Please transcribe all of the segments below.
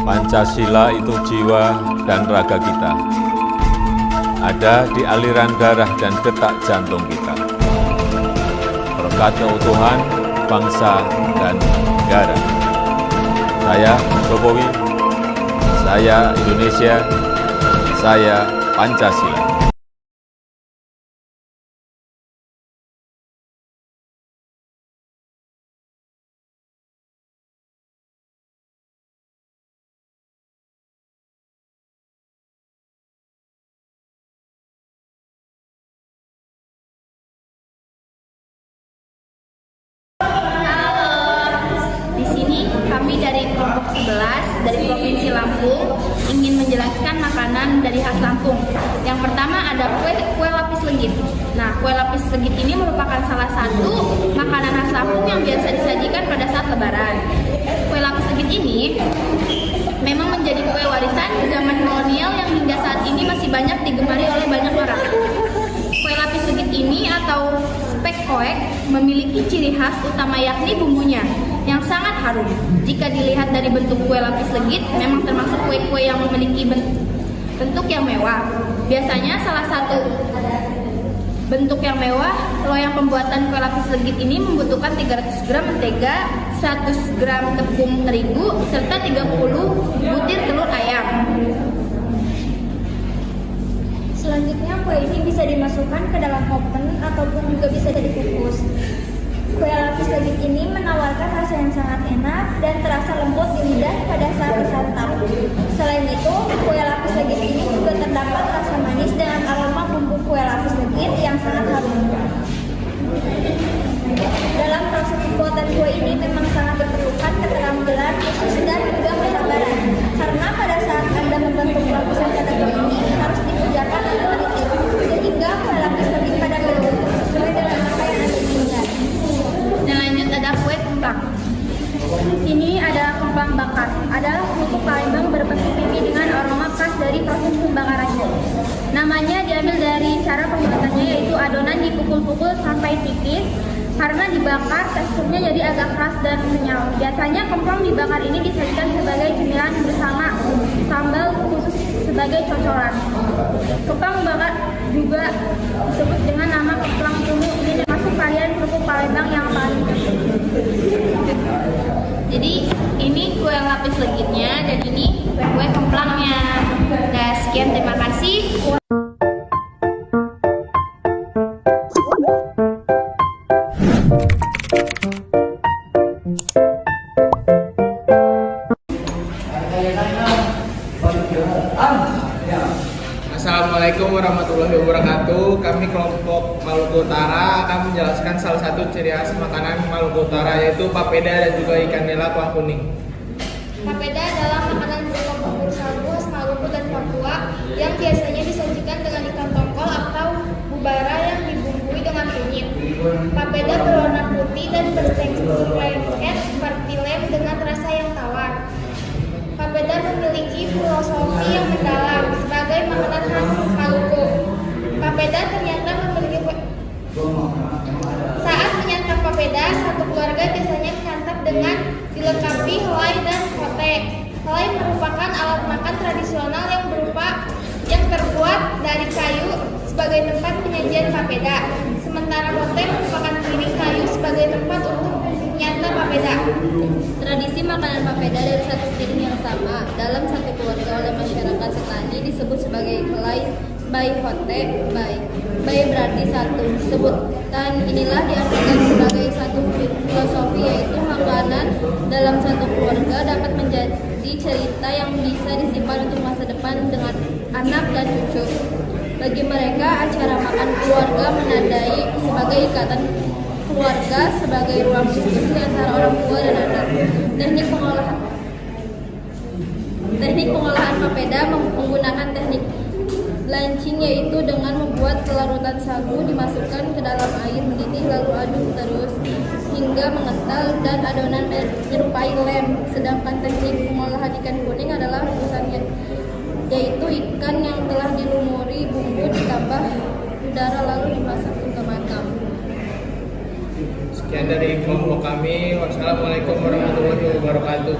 Pancasila itu jiwa dan raga kita. Ada di aliran darah dan detak jantung kita. Berkat keutuhan bangsa dan negara. Saya Jokowi, saya Indonesia, saya Pancasila. Kami dari kelompok 11 dari Provinsi Lampung ingin menjelaskan makanan dari khas Lampung. Yang pertama ada kue lapis legit. Nah, kue lapis legit ini merupakan salah satu makanan khas Lampung yang biasa disajikan pada saat Lebaran. Kue lapis legit ini memang menjadi kue warisan zaman kolonial yang hingga saat ini masih banyak digemari oleh banyak orang. Kue lapis legit ini atau spek koek memiliki ciri khas utama yakni bumbunya yang sangat harum. Jika dilihat dari bentuk kue lapis legit, memang termasuk kue-kue yang memiliki bentuk yang mewah. Biasanya salah satu bentuk yang mewah, loyang pembuatan kue lapis legit ini membutuhkan 300 gram mentega, 100 gram tepung terigu, serta 30 butir telur ayam. Selanjutnya kue ini bisa dimasukkan ke dalam oven ataupun juga bisa dikukus. Kue lapis legit ini menawarkan rasa yang sangat enak dan terasa lembut di lidah pada saat disantap. Selain itu, kue lapis legit ini juga terdapat rasa manis dengan aroma bumbu kue lapis legit yang sangat harum. Dalam proses pembuatan kue ini memang sangat diperlukan keterampilan khusus dan juga kesabaran. Karena pada saat Anda membentuk lapisan pada kue ini harus dikerjakan dengan teliti, sehingga kue lapis legit pada bentuk sesuai dengan apa yang Anda inginkan. Dan lanjut ada kue kemplang. Di sini ada kemplang bakar. Adalah kerupuk Palembang berbentuk pipi dengan aroma khas dari proses pembakarannya. Namanya diambil dari cara pembuatannya, yaitu adonan dipukul-pukul sampai tipis. Karena dibakar, teksturnya jadi agak keras dan kenyal. Biasanya kemplang dibakar ini disajikan sebagai cemilan bersama sambal khusus sebagai cocolan. Kemplang bakar juga disebut dengan nama kemplang tungu. Ini termasuk varian kerupuk Palembang yang paling terkenal. Jadi ini kue lapis legitnya dan ini kue kemplangnya. Nah, sekian, terima kasih. Assalamualaikum warahmatullahi wabarakatuh. Kami kelompok Maluku Utara akan menjelaskan salah satu ciri khas makanan Maluku Utara, yaitu papeda dan juga ikan nila kuah kuning. Papeda adalah makanan berupa bubur sagu khas Maluku dan Papua yang biasanya disajikan dengan ikan tongkol atau bubara yang dibumbui dengan kunyit. Papeda berwarna putih dan bertekstur lengket seperti lem dengan rasa yang tawar. Papeda memiliki filosofi yang mendalam sebagai makanan khas Maluku. Papeda ternyata memiliki saat menyantap papeda, satu keluarga biasanya menyantap dengan dilengkapi helai dan kote. Helai merupakan alat makan tradisional yang terbuat dari kayu sebagai tempat penyajian papeda. Sementara kote merupakan piring kayu sebagai tempat untuk menyantap papeda. Tradisi makanan papeda dari satu piring yang sama dalam satu keluarga oleh masyarakat Setani disebut sebagai helai bai hote bai. Bai berarti satu. Sebutan inilah diartikan sebagai satu filosofi, yaitu makanan dalam satu keluarga dapat menjadi cerita yang bisa disimpan untuk masa depan dengan anak dan cucu. Bagi mereka, acara makan keluarga menandai sebagai ikatan keluarga sebagai ruang diskusi antara orang tua dan anak. Teknik pengolahan papeda menggunakan teknik lancing, yaitu dengan membuat larutan sagu dimasukkan ke dalam air mendidih lalu aduk terus hingga mengental dan adonan menyerupai lem. Sedangkan teknik pengolahan ikan kuning adalah rebusannya, yaitu ikan yang telah dilumuri bumbu ditambah udara lalu dimasak hingga matang. Sekian dari kelompok kami. Wassalamualaikum warahmatullahi wabarakatuh.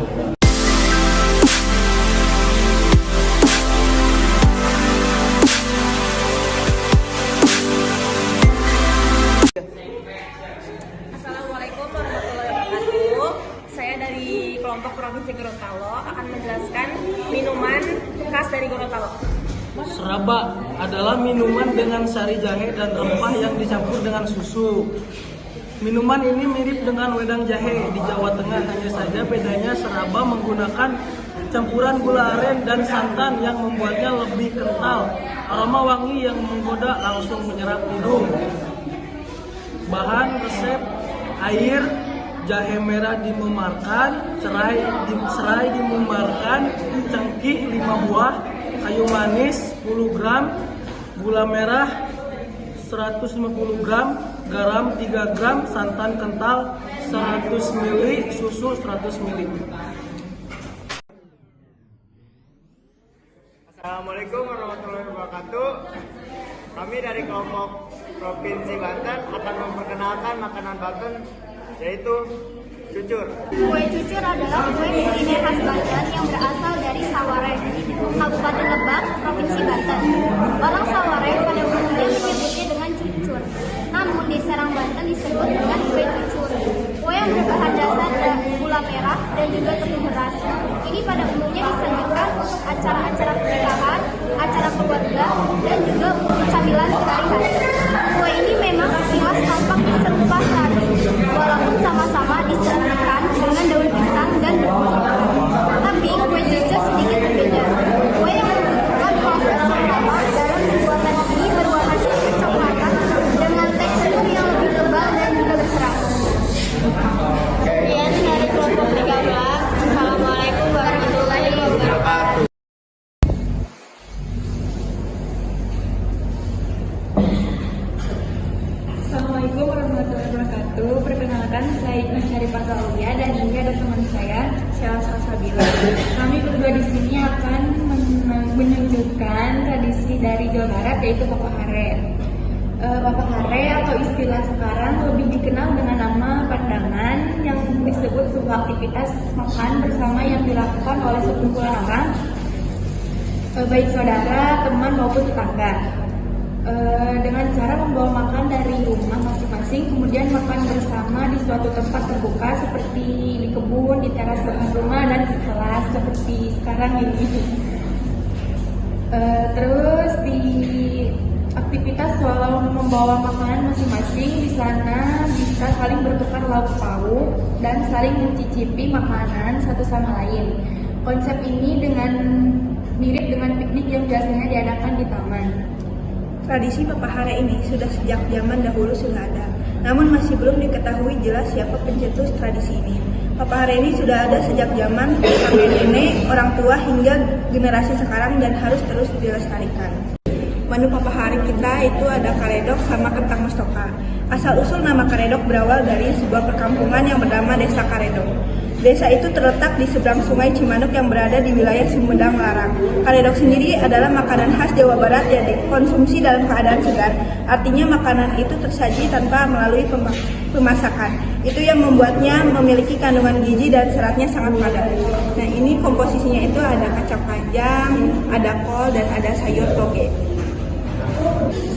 kelompok Provinsi Gorontalo akan menjelaskan minuman khas dari Gorontalo. Seraba adalah minuman dengan sari jahe dan rempah yang dicampur dengan susu. Minuman ini mirip dengan wedang jahe di Jawa Tengah, hanya saja bedanya seraba menggunakan campuran gula aren dan santan yang membuatnya lebih kental. Aroma wangi yang menggoda langsung menyerap hidung. Bahan resep: air, jahe merah dimemarkan, serai dimemarkan, cengkih 5 buah, kayu manis 10 gram, gula merah 150 gram, garam 3 gram, santan kental 100 ml, susu 100 ml. Assalamualaikum warahmatullahi wabarakatuh. Kami dari kelompok Provinsi Banten akan memperkenalkan makanan Banten, yaitu cucur. Kue cucur adalah kue kuliner khas Banten yang berasal dari Sawareng, Kabupaten Lebak, Provinsi Banten. Orang Sawareng pada umumnya menyebutnya dengan cucur. Namun di Serang, Banten disebut dengan kue cucur. Kue yang berbahan dasar gula merah dan juga tepung beras. Ini pada umumnya disajikan untuk acara-acara pernikahan, acara keluarga, dan juga untuk camilan sehari-hari. Kue ini memang sekilas tampak serupa sari, walaupun sama-sama disajikan dengan daun pisang dan berbunyi. Tapi kue cucur sedikit berbeda. Kue yang membutuhkan proses pertama dalam pembuatan ini berwarna kecoklatan dengan tekstur yang lebih tebal dan juga berserat. Sekian dari kelompok 13. Assalamualaikum warahmatullahi wabarakatuh. Assalamualaikum warahmatullahi wabarakatuh. Perkenalkan, saya Iqbal Syarifah Zaulia dan ini ada teman saya, Sheila Salsabila. Kami berdua di sini akan menunjukkan tradisi dari Jawa Barat, yaitu Papahare. Papahare atau istilah sekarang lebih dikenal dengan nama pandangan, yang disebut sebuah aktivitas makan bersama yang dilakukan oleh sekumpulan orang, baik saudara, teman maupun tetangga. Dengan cara membawa makan dari rumah masing-masing, kemudian makan bersama di suatu tempat terbuka seperti di kebun, di teras depan rumah, dan di kelas seperti sekarang ini. Terus di aktivitas walau membawa makanan masing-masing, di sana bisa saling bertukar lauk pauk dan saling mencicipi makanan satu sama lain. Konsep ini mirip dengan piknik yang biasanya diadakan di taman. Tradisi Papahare ini sudah sejak zaman dahulu sudah ada, namun masih belum diketahui jelas siapa pencetus tradisi ini. Papahare ini sudah ada sejak zaman kakek nenek, orang tua hingga generasi sekarang dan harus terus dilestarikan. Menu Papahare kita itu ada karedok sama kentang mustoka. Asal-usul nama karedok berawal dari sebuah perkampungan yang bernama Desa Karedok. Desa itu terletak di seberang Sungai Cimanuk yang berada di wilayah Sumedang Larang. Karedok sendiri adalah makanan khas Jawa Barat yang dikonsumsi dalam keadaan segar. Artinya makanan itu tersaji tanpa melalui pemasakan. Itu yang membuatnya memiliki kandungan gizi dan seratnya sangat padat. Nah, ini komposisinya itu ada kacang panjang, ada kol, dan ada sayur toge.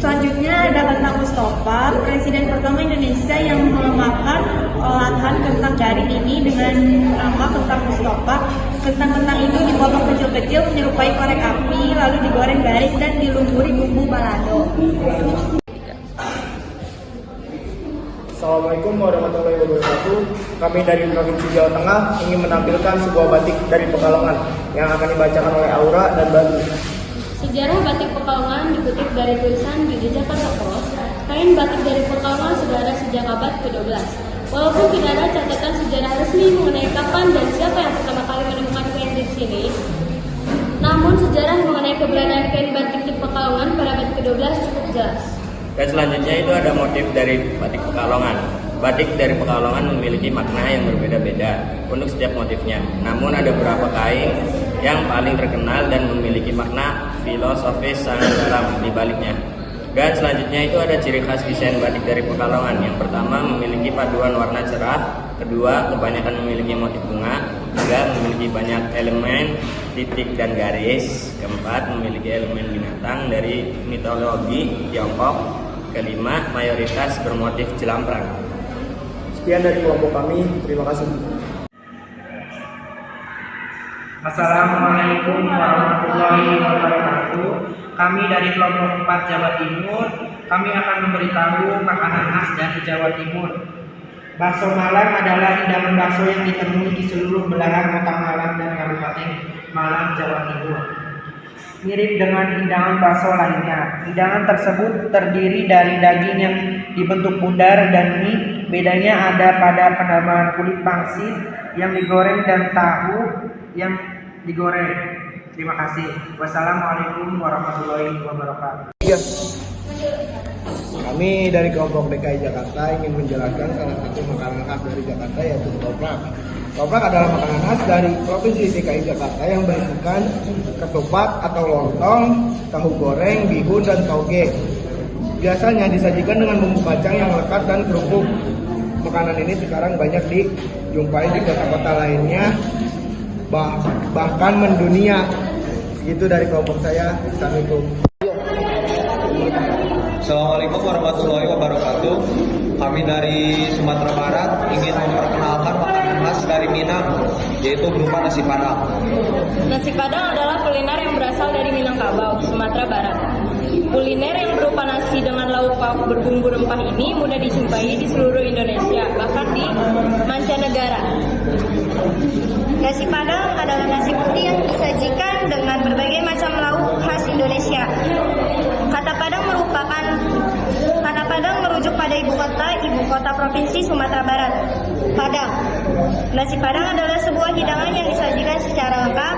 Selanjutnya ada kentang Mustafa, presiden pertama Indonesia yang memakan olahan kentang garing ini dengan nama kentang Mustafa. Kentang-kentang itu dipotong kecil-kecil menyerupai korek api, lalu digoreng garing dan dilumuri bumbu balado. Assalamualaikum warahmatullahi wabarakatuh. Kami dari Provinsi Jawa Tengah ingin menampilkan sebuah batik dari Pekalongan yang akan dibacakan oleh Aura dan Batu. Sejarah batik Pekalongan dikutip dari tulisan di Jakarta Post. Kain batik dari Pekalongan sudah ada sejak abad ke-12. Walaupun tidak ada catatan sejarah resmi mengenai kapan dan siapa yang pertama kali menemukan kain di sini, namun sejarah mengenai keberadaan kain batik di Pekalongan pada abad ke-12 cukup jelas. Dan selanjutnya itu ada motif dari batik Pekalongan. Batik dari Pekalongan memiliki makna yang berbeda-beda untuk setiap motifnya. Namun ada beberapa kain yang paling terkenal dan memiliki makna filosofis sangat dalam di baliknya. Dan selanjutnya itu ada ciri khas desain batik dari Pekalongan. Yang pertama memiliki paduan warna cerah, kedua kebanyakan memiliki motif bunga, ketiga memiliki banyak elemen titik dan garis, keempat memiliki elemen binatang dari mitologi Tiongkok, kelima mayoritas bermotif jelamprang. Sekian dari kelompok kami, terima kasih. Assalamualaikum warahmatullahi wabarakatuh. Kami dari kelompok 4 Jawa Timur, kami akan memberitahu makanan khas dari Jawa Timur. Bakso Malang adalah hidangan bakso yang ditemui di seluruh belahan kota Malang dan Kabupaten Malang, Jawa Timur. Mirip dengan hidangan bakso lainnya, hidangan tersebut terdiri dari daging yang dibentuk bundar dan mie. Bedanya ada pada penambahan kulit pangsit yang digoreng dan tahu yang digoreng. Terima kasih. Wassalamualaikum warahmatullahi wabarakatuh. Kami dari kelompok DKI Jakarta ingin menjelaskan salah satu makanan khas dari Jakarta, yaitu ketoprak. Ketoprak adalah makanan khas dari Provinsi DKI Jakarta yang berisikan ketupat atau lontong, tahu goreng, bihun, dan toge. Biasanya disajikan dengan bumbu kacang yang lekat dan kerupuk. Makanan ini sekarang banyak dijumpai di kota-kota lainnya, bahkan mendunia. Segitu dari kelompok saya. Assalamualaikum. Assalamualaikum warahmatullahi wabarakatuh. Kami dari Sumatera Barat ingin memperkenalkan makanan khas dari Minang, yaitu berupa nasi padang. Nasi padang adalah kuliner yang berasal dari Minangkabau, Sumatera Barat. Kuliner yang berupa nasi dengan lauk pauk berbumbu rempah ini mudah dijumpai di seluruh Indonesia, bahkan di mancanegara. Nasi padang adalah nasi putih yang disajikan dengan berbagai macam lauk khas Indonesia. Kata Padang merujuk pada ibu kota provinsi Sumatera Barat, Padang. Nasi Padang adalah sebuah hidangan yang disajikan secara lengkap,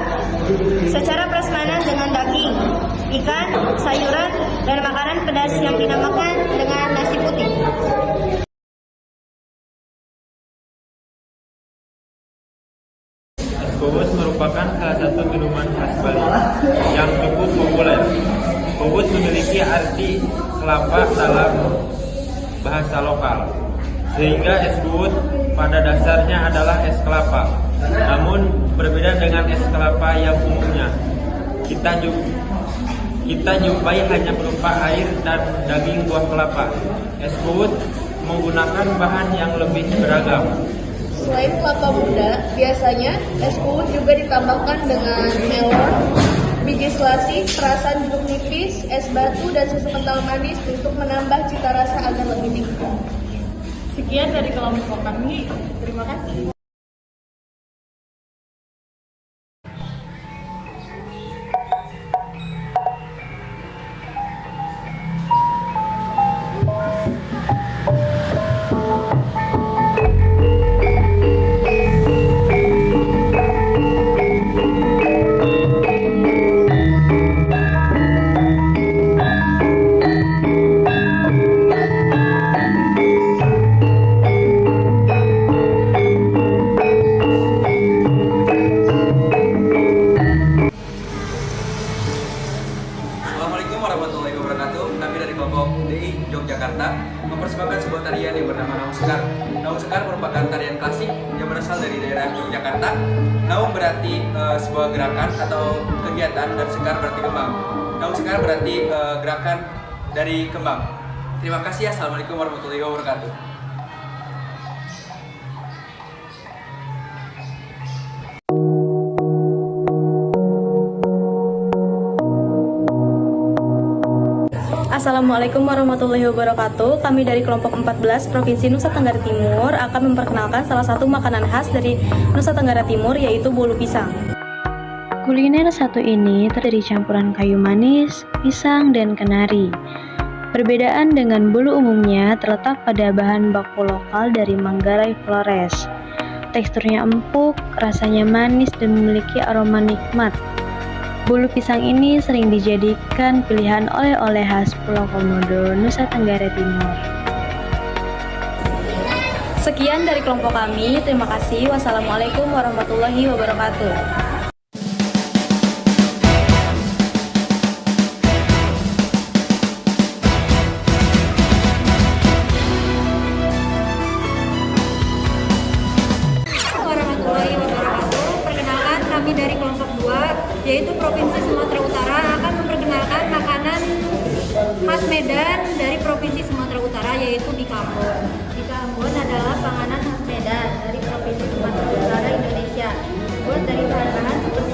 secara prasmanan dengan daging, ikan, sayuran, dan makanan pedas yang dinamakan dengan nasi putih. Bubus merupakan salah satu minuman khas Bali yang cukup populer. Bubus memiliki arti kelapa dalam bahasa lokal, sehingga es bubus pada dasarnya adalah es kelapa. Namun berbeda dengan es kelapa yang umumnya, kita jumpai hanya berupa air dan daging buah kelapa. Es bubus menggunakan bahan yang lebih beragam. Selain kelapa muda, biasanya es bubus juga ditambahkan dengan melon, biji selasih, perasan jeruk nipis, es batu, dan susu kental manis untuk menambah cita rasa agar lebih nikmat. Sekian dari kelompok kami. Terima kasih. Yogyakarta mempersembahkan sebuah tarian yang bernama Naung Sekar. Naung Sekar merupakan tarian klasik yang berasal dari daerah Yogyakarta. Naung berarti sebuah gerakan atau kegiatan, dan sekar berarti kembang. Naung Sekar berarti gerakan dari kembang. Terima kasih. Assalamualaikum warahmatullahi wabarakatuh. Assalamualaikum warahmatullahi wabarakatuh. Kami dari kelompok 14 Provinsi Nusa Tenggara Timur akan memperkenalkan salah satu makanan khas dari Nusa Tenggara Timur, yaitu bolu pisang. Kuliner satu ini terdiri campuran kayu manis, pisang, dan kenari. Perbedaan dengan bolu umumnya terletak pada bahan baku lokal dari Manggarai Flores. Teksturnya empuk, rasanya manis, dan memiliki aroma nikmat. Bolu pisang ini sering dijadikan pilihan oleh-oleh khas Pulau Komodo, Nusa Tenggara Timur. Sekian dari kelompok kami. Terima kasih. Wassalamualaikum warahmatullahi wabarakatuh. Dari kelompok 2, yaitu Provinsi Sumatera Utara, akan memperkenalkan makanan khas Medan dari Provinsi Sumatera Utara, yaitu bika ambon. Bika ambon adalah panganan khas Medan dari Provinsi Sumatera Utara, Indonesia. Dibuat dari bahan-bahan seperti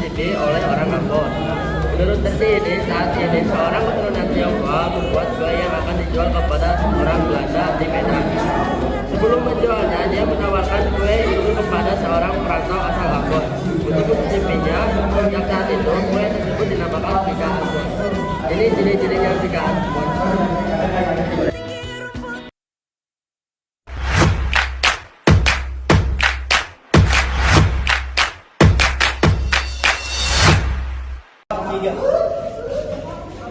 dicicipi oleh orang Ambon. Menurut versi ini, saat ini seorang keturunan Tionghoa membuat kue yang akan dijual kepada orang Belanda di Medan. Sebelum menjualnya, dia menawarkan kue itu kepada seorang perantau asal Ambon. Untuk mencicipinya, yang saat itu kue tersebut dinamakan Pika Ambon. Ini ciri-cirinya Pika Ambon.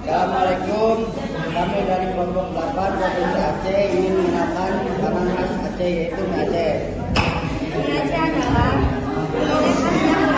Assalamualaikum, kami dari kelompok 8 Provinsi Aceh ingin mengenalkan makanan khas Aceh yaitu mie Aceh. Mie Aceh adalah oleh khas yang